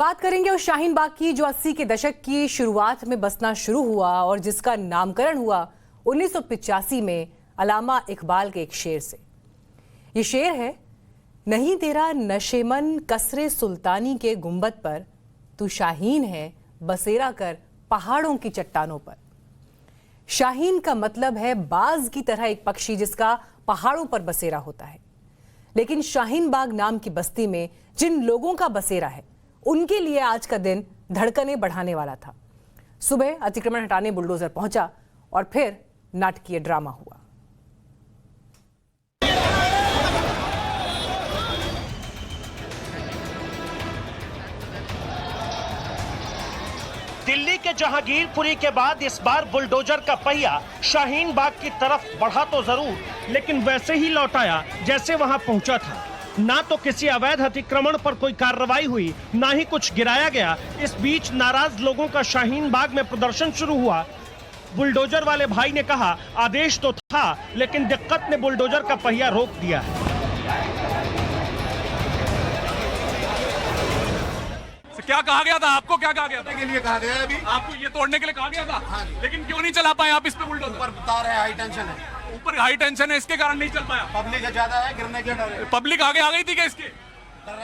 बात करेंगे उस शाहीन बाग की जो 80 के दशक की शुरुआत में बसना शुरू हुआ और जिसका नामकरण हुआ 1985 में अल्लामा इकबाल के एक शेर से। ये शेर है, नहीं तेरा नशेमन कसरे सुल्तानी के गुंबद पर, तू शाहीन है बसेरा कर पहाड़ों की चट्टानों पर। शाहीन का मतलब है बाज की तरह एक पक्षी जिसका पहाड़ों पर बसेरा होता है। लेकिन शाहीन बाग नाम की बस्ती में जिन लोगों का बसेरा है उनके लिए आज का दिन धड़कनें बढ़ाने वाला था। सुबह अतिक्रमण हटाने बुलडोजर पहुंचा और फिर नाटकीय ड्रामा हुआ। दिल्ली के जहांगीरपुरी के बाद इस बार बुलडोजर का पहिया शाहीन बाग की तरफ बढ़ा तो जरूर, लेकिन वैसे ही लौट आया जैसे वहां पहुंचा था। ना तो किसी अवैध अतिक्रमण पर कोई कार्रवाई हुई, ना ही कुछ गिराया गया। इस बीच नाराज लोगों का शाहीन बाग में प्रदर्शन शुरू हुआ। बुलडोजर वाले भाई ने कहा आदेश तो था, लेकिन दिक्कत ने बुलडोजर का पहिया रोक दिया है। क्या कहा गया था आपको? क्या कहा गया था? के लिए कहा गया है अभी आपको ये तोड़ने के लिए कहा गया था। हाँ जी। लेकिन क्यों नहीं चला पाए आप इस पे बुलडोजर? ऊपर बता रहे हैं हाई टेंशन है, ऊपर हाई टेंशन है, इसके कारण नहीं चल पाया। पब्लिक ज्यादा है, गिरने के डर है। पब्लिक आगे आ गई थी क्या इसके?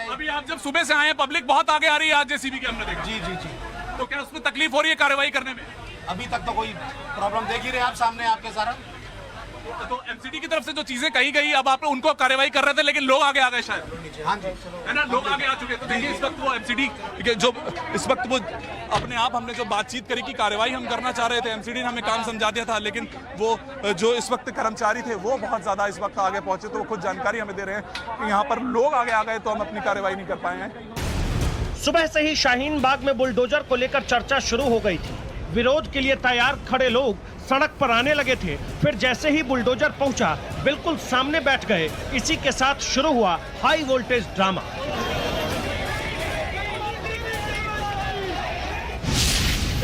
अभी आप जब सुबह से आए हैं पब्लिक बहुत आगे आ रही है आज जेसीबी के, हमने देखा। जी जी जी। तो क्या उसमें तकलीफ हो रही है कार्रवाई करने में? अभी तक तो कोई प्रॉब्लम देख ही रहे हैं आप सामने आपके सारा। तो एमसीडी की तरफ से जो चीजें कही गई अब आप उनको कार्रवाई कर रहे थे, लेकिन लोग आगे आ गए शायद। हाँ जी, है ना, लोग आगे आ चुके। तो देखिए इस वक्त वो एमसीडी जो इस वक्त वो अपने आप हमने जो बातचीत करी कि कार्रवाई हम करना चाह रहे थे, एमसीडी ने हमें काम समझा दिया था, लेकिन वो जो इस वक्त कर्मचारी थे वो बहुत ज्यादा इस वक्त आगे पहुंचे। तो वो खुद जानकारी हमें दे रहे हैं कि यहाँ पर लोग आगे आ गए तो हम अपनी कार्रवाई नहीं कर पाए हैं। सुबह से ही शाहीन बाग में बुलडोजर को लेकर चर्चा शुरू हो गई थी। विरोध के लिए तैयार खड़े लोग सड़क पर आने लगे थे। फिर जैसे ही बुलडोजर पहुंचा बिल्कुल सामने बैठ गए। इसी के साथ शुरू हुआ हाई वोल्टेज ड्रामा।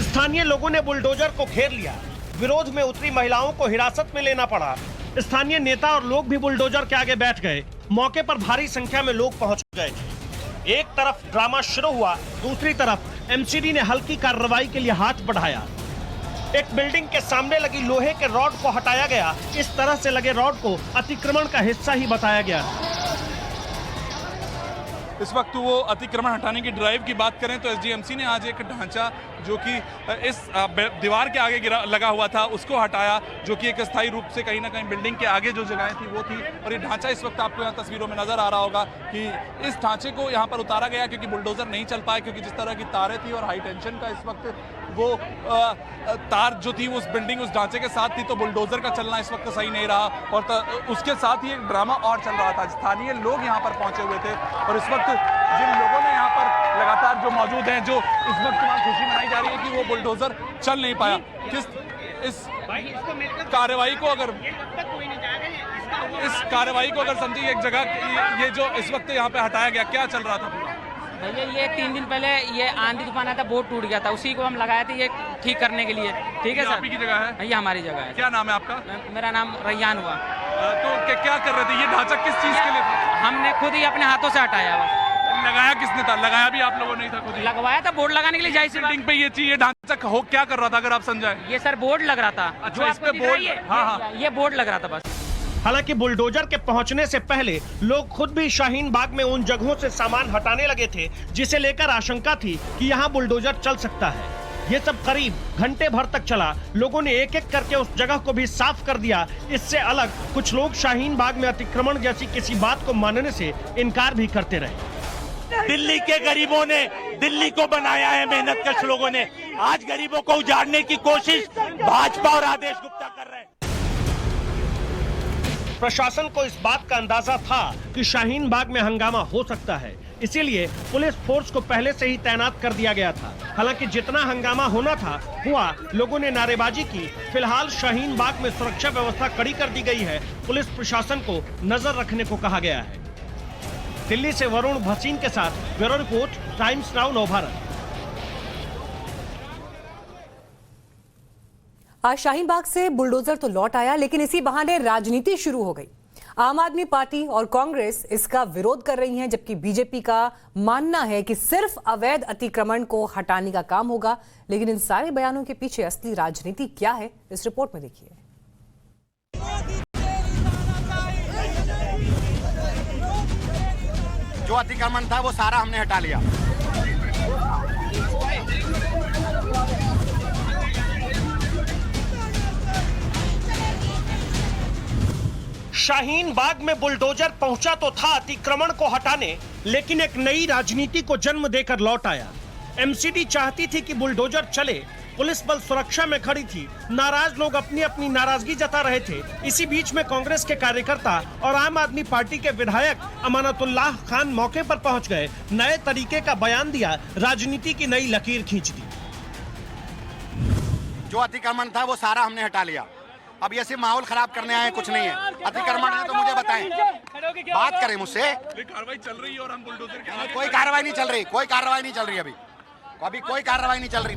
स्थानीय लोगों ने बुलडोजर को घेर लिया। विरोध में उतरी महिलाओं को हिरासत में लेना पड़ा। स्थानीय नेता और लोग भी बुलडोजर के आगे बैठ गए। मौके पर भारी संख्या में लोग पहुंच गए थे। एक तरफ ड्रामा शुरू हुआ, दूसरी तरफ एमसीडी ने हल्की कार्रवाई के लिए हाथ बढ़ाया। एक बिल्डिंग के सामने लगी लोहे के रॉड को हटाया गया। इस तरह से लगे रॉड को अतिक्रमण का हिस्सा ही बताया गया। इस वक्त वो अतिक्रमण हटाने की ड्राइव की बात करें तो एसडीएमसी ने आज एक ढांचा जो कि इस दीवार के आगे लगा हुआ था उसको हटाया, जो कि एक स्थायी रूप से कहीं ना कहीं बिल्डिंग के आगे जो जगहें थी वो थी। और ये ढांचा इस वक्त आपको यहाँ तस्वीरों में नजर आ रहा होगा कि इस ढांचे को यहाँ पर उतारा गया क्योंकि बुलडोजर नहीं चल पाए, क्योंकि जिस तरह की तारें थी और हाई टेंशन का इस वक्त वो तार जो थी उस बिल्डिंग उस ढांचे के साथ थी, तो बुलडोजर का चलना इस वक्त सही नहीं रहा। और उसके साथ ही एक ड्रामा और चल रहा था। स्थानीय लोग यहाँ पर पहुंचे हुए थे और इस वक्त जिन लोगों ने यहाँ पर लगातार जो मौजूद हैं, जो इस वक्त वहाँ खुशी मनाई जा रही है कि वो बुलडोजर चल नहीं पाया। किस इस कार्रवाई को अगर समझिए एक जगह ये जो इस वक्त यहाँ पे हटाया गया, क्या चल रहा था? भैया ये 3 दिन पहले ये आंधी तूफान आया था, बोर्ड टूट गया था, उसी को हम लगाए थे ये ठीक करने के लिए। ठीक है सर, आपकी जगह है? ये हमारी जगह है। क्या नाम है आपका? मेरा नाम रैयान हुआ। तो क्या कर रहे थे? ये ढांचा किस चीज के लिए था? हमने खुद ही अपने हाथों से हटाया हुआ। लगाया किसने था? लगाया भी आप लोगों ने ही था? खुद ही लगवाया था बोर्ड लगाने के लिए। जाहिर सी बात बिल्डिंग पे ये चीज, ये ढांचा हो क्या कर रहा था अगर आप समझाएं? ये सर बोर्ड लग रहा था। अच्छा, इस पे बोर्ड? हाँ, ये बोर्ड लग रहा था बस। हालांकि बुलडोजर के पहुंचने से पहले लोग खुद भी शाहीन बाग में उन जगहों से सामान हटाने लगे थे जिसे लेकर आशंका थी कि यहां बुलडोजर चल सकता है। ये सब करीब घंटे भर तक चला। लोगों ने एक एक करके उस जगह को भी साफ कर दिया। इससे अलग कुछ लोग शाहीन बाग में अतिक्रमण जैसी किसी बात को मानने से इनकार भी करते रहे। दिल्ली के गरीबों ने दिल्ली को बनाया है, मेहनतकश लोगों ने। आज गरीबों को उजाड़ने की कोशिश भाजपा और आदेश गुप्ता कर रहे हैं। प्रशासन को इस बात का अंदाजा था कि शाहीन बाग में हंगामा हो सकता है, इसीलिए पुलिस फोर्स को पहले से ही तैनात कर दिया गया था। हालांकि जितना हंगामा होना था हुआ, लोगों ने नारेबाजी की। फिलहाल शाहीन बाग में सुरक्षा व्यवस्था कड़ी कर दी गई है। पुलिस प्रशासन को नजर रखने को कहा गया है। दिल्ली से वरुण भसीन के साथ bureau report, times now Navbharat. आज शाहीन बाग से बुलडोजर तो लौट आया, लेकिन इसी बहाने राजनीति शुरू हो गई। आम आदमी पार्टी और कांग्रेस इसका विरोध कर रही हैं, जबकि बीजेपी का मानना है कि सिर्फ अवैध अतिक्रमण को हटाने का काम होगा। लेकिन इन सारे बयानों के पीछे असली राजनीति क्या है, इस रिपोर्ट में देखिए। जो अतिक्रमण था वो सारा हमने हटा लिया। शाहीन बाग में बुलडोजर पहुंचा तो था अतिक्रमण को हटाने, लेकिन एक नई राजनीति को जन्म देकर लौट आया। एमसीडी चाहती थी कि बुलडोजर चले, पुलिस बल सुरक्षा में खड़ी थी, नाराज लोग अपनी अपनी नाराजगी जता रहे थे। इसी बीच में कांग्रेस के कार्यकर्ता और आम आदमी पार्टी के विधायक अमानतुल्लाह खान मौके पर पहुंच गए, नए तरीके का बयान दिया, राजनीति की नई लकीर खींच दी। जो अतिक्रमण था वो सारा हमने हटा लिया। अब ये सिर्फ माहौल खराब करने आए, कुछ नहीं है। अतिक्रमण है तो मुझे बताएं, बात करें मुझसे। कार्रवाई चल रही है और हम बुलडोजर के कोई कार्रवाई नहीं चल रही, कोई कार्रवाई नहीं चल रही, अभी कोई कार्रवाई नहीं चल रही।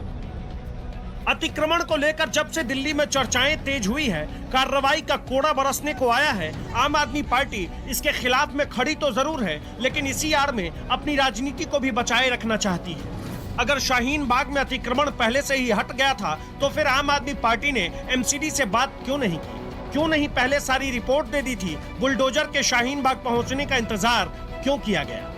अतिक्रमण को लेकर जब से दिल्ली में चर्चाएं तेज हुई है, कार्रवाई का कोड़ा बरसने को आया है। आम आदमी पार्टी इसके खिलाफ में खड़ी तो जरूर है, लेकिन इसी आड़ में अपनी राजनीति को भी बचाए रखना चाहती है। अगर शाहीन बाग में अतिक्रमण पहले से ही हट गया था, तो फिर आम आदमी पार्टी ने एमसीडी से बात क्यों नहीं की? क्यों नहीं पहले सारी रिपोर्ट दे दी थी? बुलडोजर के शाहीन बाग पहुंचने का इंतजार क्यों किया गया?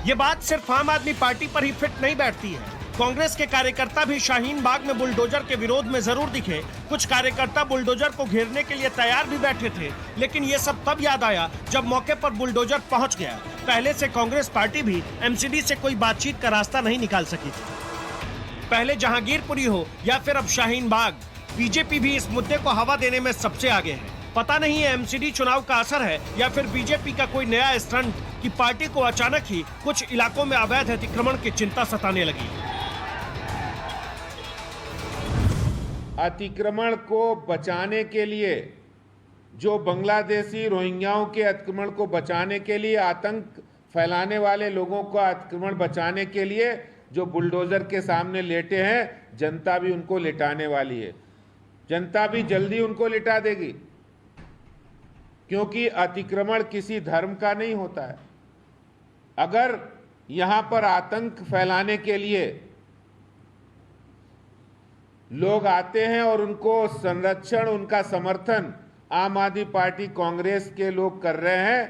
ये बात सिर्फ आम आदमी पार्टी पर ही फिट नहीं बैठती है। कांग्रेस के कार्यकर्ता भी शाहीन बाग में बुलडोजर के विरोध में जरूर दिखे। कुछ कार्यकर्ता बुलडोजर को घेरने के लिए तैयार भी बैठे थे, लेकिन ये सब तब याद आया जब मौके पर बुलडोजर पहुंच गया। पहले से कांग्रेस पार्टी भी एमसीडी से कोई बातचीत का रास्ता नहीं निकाल सकी थी। पहले जहांगीरपुरी हो या फिर अब शाहीन बाग, बीजेपी भी इस मुद्दे को हवा देने में सबसे आगे है। पता नहीं है एमसीडी चुनाव का असर है या फिर बीजेपी का कोई नया स्टंट कि पार्टी को अचानक ही कुछ इलाकों में अवैध अतिक्रमण की चिंता सताने लगी। अतिक्रमण को बचाने के लिए, जो बांग्लादेशी रोहिंग्याओं के अतिक्रमण को बचाने के लिए, आतंक फैलाने वाले लोगों का अतिक्रमण बचाने के लिए जो बुलडोजर के सामने लेटे हैं, जनता भी उनको लिटाने वाली है। जनता भी जल्दी उनको लिटा देगी, क्योंकि अतिक्रमण किसी धर्म का नहीं होता है। अगर यहां पर आतंक फैलाने के लिए लोग आते हैं और उनको संरक्षण, उनका समर्थन आम आदमी पार्टी, कांग्रेस के लोग कर रहे हैं,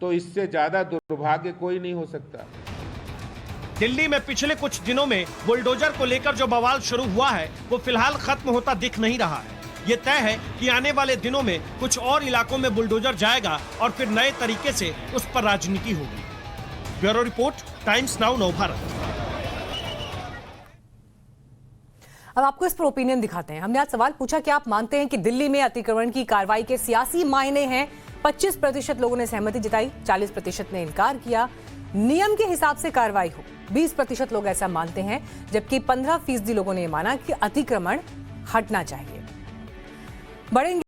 तो इससे ज्यादा दुर्भाग्य कोई नहीं हो सकता। दिल्ली में पिछले कुछ दिनों में बुलडोजर को लेकर जो बवाल शुरू हुआ है, वो फिलहाल खत्म होता दिख नहीं रहा है। ये तय है कि आने वाले दिनों में कुछ और इलाकों में बुलडोजर जाएगा और फिर नए तरीके से उस पर राजनीति होगी। Bureau report, times now, Navbharat. अब आपको इस पर ओपिनियन दिखाते हैं। हमने आज सवाल पूछा कि आप मानते हैं कि दिल्ली में अतिक्रमण की कार्रवाई के सियासी मायने हैं। 25% लोगों ने सहमति जताई, 40% ने इनकार किया। नियम के हिसाब से कार्रवाई हो, 20% लोग ऐसा मानते हैं, जबकि 15% लोगों ने माना कि अतिक्रमण हटना चाहिए। बढ़ेंगे